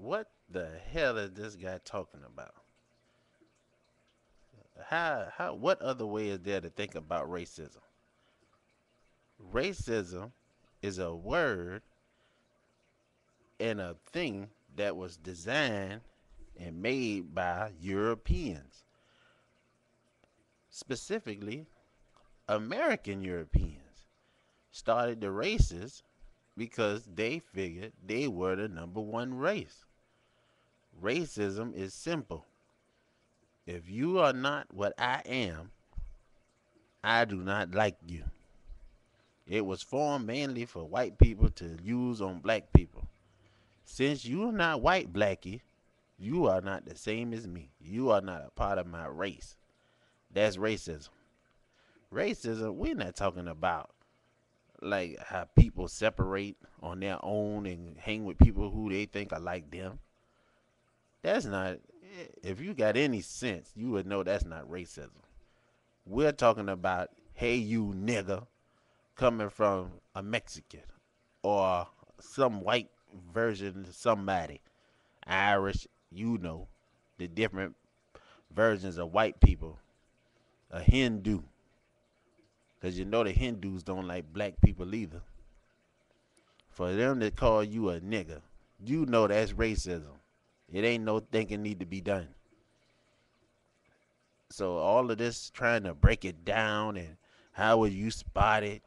What the hell is this guy talking about? What other way is there to think about racism? Racism is a word and a thing that was designed and made by Europeans, specifically American Europeans. Started the races because they figured they were the number one race. Racism is simple. If you are not what I am, I do not like you. It was formed mainly for white people to use on black people. Since you're not white, blackie, you are not the same as me. You are not a part of my race. That's racism. Racism, we're not talking about like how people separate on their own and hang with people who they think are like them. That's not, if you got any sense, you would know that's not racism. We're talking about, hey, you nigga, coming from a Mexican or some white version of somebody, Irish, you know, the different versions of white people, a Hindu, because you know the Hindus don't like black people either. For them to call you a nigga, you know that's racism. It ain't no thinking need to be done. So all of this trying to break it down and how will you spot it?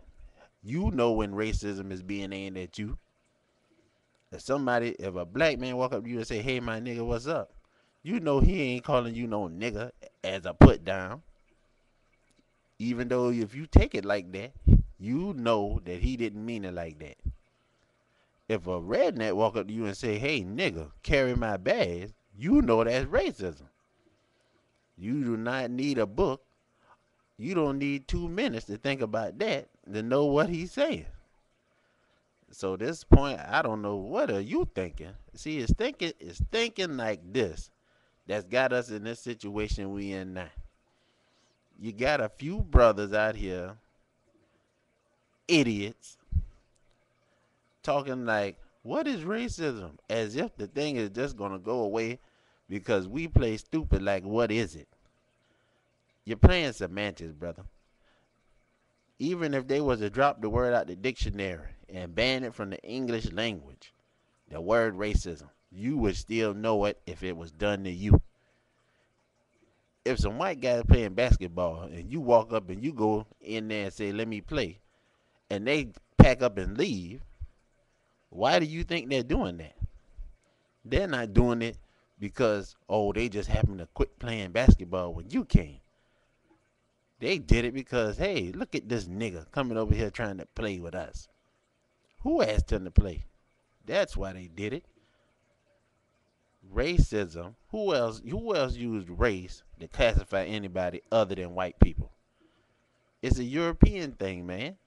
You know when racism is being aimed at you. If a black man walk up to you and say, "Hey, my nigga, what's up?" You know he ain't calling you no nigga as a put down. Even though if you take it like that, you know that he didn't mean it like that. If a redneck walk up to you and say, "Hey, nigga, carry my bags," you know that's racism. You do not need a book. You don't need 2 minutes to think about that to know what he's saying. So this point, I don't know what are you thinking. See, it's thinking like this that's got us in this situation we in now. You got a few brothers out here, idiots, talking like, what is racism? As if the thing is just gonna go away because we play stupid like what is it? You're playing semantics, brother. Even if they was to drop the word out the dictionary and ban it from the English language, the word racism, you would still know it if it was done to you. If some white guys playing basketball and you walk up and you go in there and say, let me play, and they pack up and leave, why do you think they're doing that? They're not doing it because, oh, they just happened to quit playing basketball when you came. They did it because, hey, look at this nigga coming over here trying to play with us. Who asked him to play? That's why they did it. Racism. Who else used race to classify anybody other than white people? It's a European thing, man.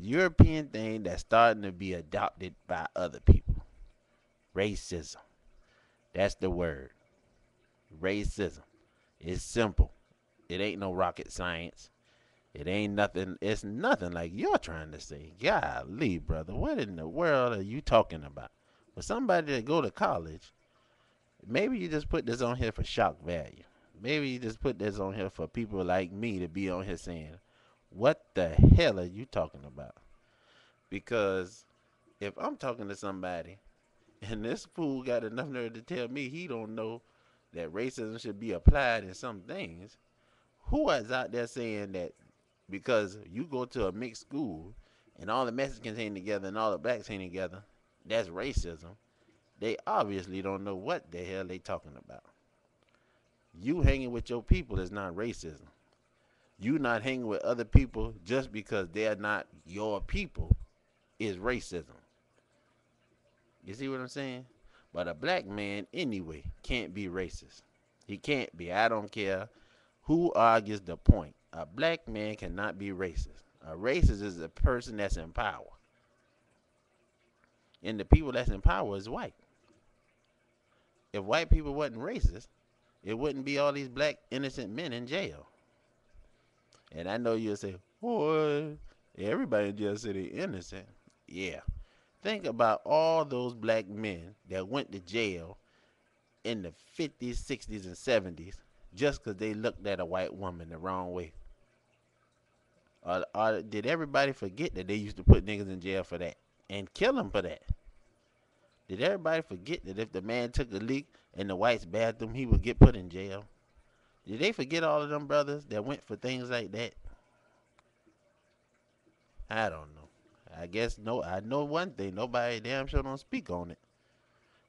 European thing that's starting to be adopted by other people. Racism. That's the word. Racism. It's simple. It ain't no rocket science. It ain't nothing. It's nothing like you're trying to say. Golly, brother, what in the world are you talking about? For somebody to go to college, maybe you just put this on here for shock value. Maybe you just put this on here for people like me to be on here saying, what the hell are you talking about? Because if I'm talking to somebody and this fool got enough nerve to tell me he don't know that racism should be applied in some things, who is out there saying that because you go to a mixed school and all the Mexicans hang together and all the blacks hang together, that's racism? They obviously don't know what the hell they talking about. You hanging with your people is not racism. You not hanging with other people just because they're not your people is racism. You see what I'm saying? But a black man, anyway, can't be racist. He can't be. I don't care who argues the point. A black man cannot be racist. A racist is a person that's in power. And the people that's in power is white. If white people wasn't racist, it wouldn't be all these black innocent men in jail. And I know you'll say, boy, everybody in jail say they innocent. Yeah. Think about all those black men that went to jail in the 50s, 60s, and 70s just because they looked at a white woman the wrong way. Or did everybody forget that they used to put niggas in jail for that and kill them for that? Did everybody forget that if the man took a leak in the white's bathroom, he would get put in jail? Did they forget all of them brothers that went for things like that? I don't know. I guess no. I know one thing. Nobody damn sure don't speak on it.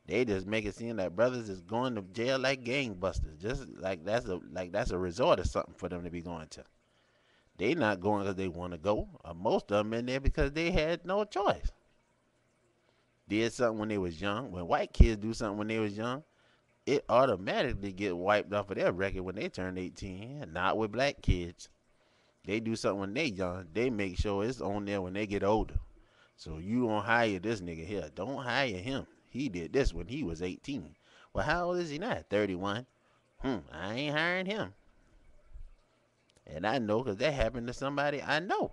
They just make it seem like brothers is going to jail like gangbusters, just like that's a resort or something for them to be going to. They not going because they want to go. Most of them in there because they had no choice. Did something when they was young. When white kids do something when they was young, it automatically get wiped off of their record when they turn 18. Not with black kids. They do something when they young. They make sure it's on there when they get older. So you don't hire this nigga here. Don't hire him. He did this when he was 18. Well, how old is he now? 31. I ain't hiring him. And I know because that happened to somebody I know.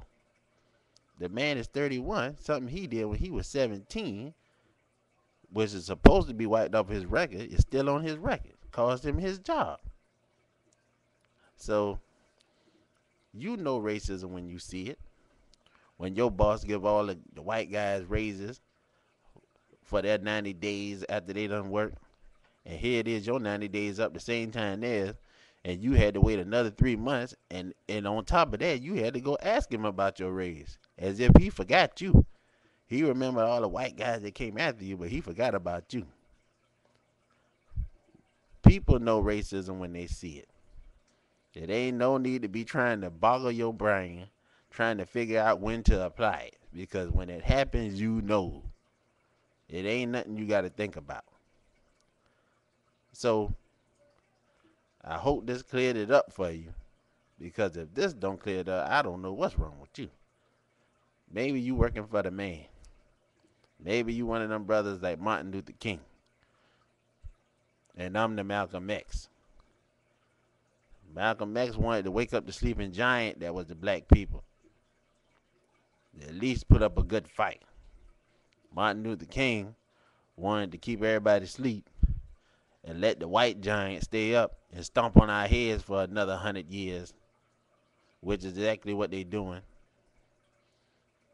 The man is 31. Something he did when he was 17, which is supposed to be wiped off his record, is still on his record. Cost him his job. So you know racism when you see it. When your boss give all the white guys raises for their 90 days after they done work, and here it is, your 90 days up the same time theirs, and you had to wait another 3 months, and on top of that, you had to go ask him about your raise, as if he forgot you. He remembered all the white guys that came after you, but he forgot about you. People know racism when they see it. It ain't no need to be trying to boggle your brain, trying to figure out when to apply it, because when it happens, you know. It ain't nothing you got to think about. So I hope this cleared it up for you, because if this don't clear it up, I don't know what's wrong with you. Maybe you working for the man. Maybe you one of them brothers like Martin Luther King, and I'm the Malcolm X. Malcolm X wanted to wake up the sleeping giant that was the black people. At least put up a good fight. Martin Luther King wanted to keep everybody asleep and let the white giant stay up and stomp on our heads for another 100 years, which is exactly what they doing.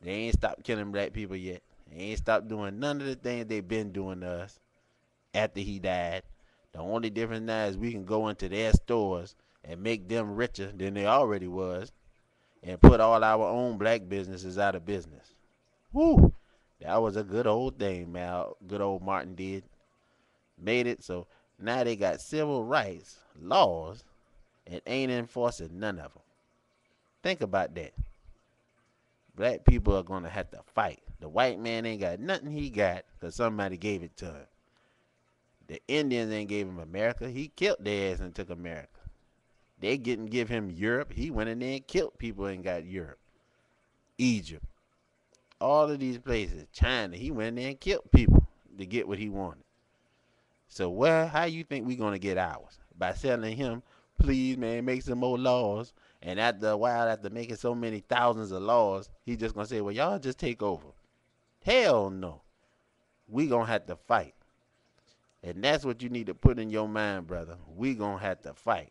They ain't stopped killing black people yet. They ain't stopped doing none of the things they been doing to us after he died. The only difference now is we can go into their stores and make them richer than they already was and put all our own black businesses out of business. Woo! That was a good old thing, man. Good old Martin did. Made it so now they got civil rights laws and ain't enforcing none of them. Think about that. Black people are going to have to fight. The white man ain't got nothing he got because somebody gave it to him. The Indians ain't gave him America. He killed their ass and took America. They didn't give him Europe. He went in there and killed people and got Europe. Egypt. All of these places. China. He went in there and killed people to get what he wanted. So how you think we gonna get ours? By telling him, please man, make some more laws. And after a while, after making so many thousands of laws, he just gonna say, well, y'all just take over. Hell no. We gonna have to fight. And that's what you need to put in your mind, brother. We gonna have to fight.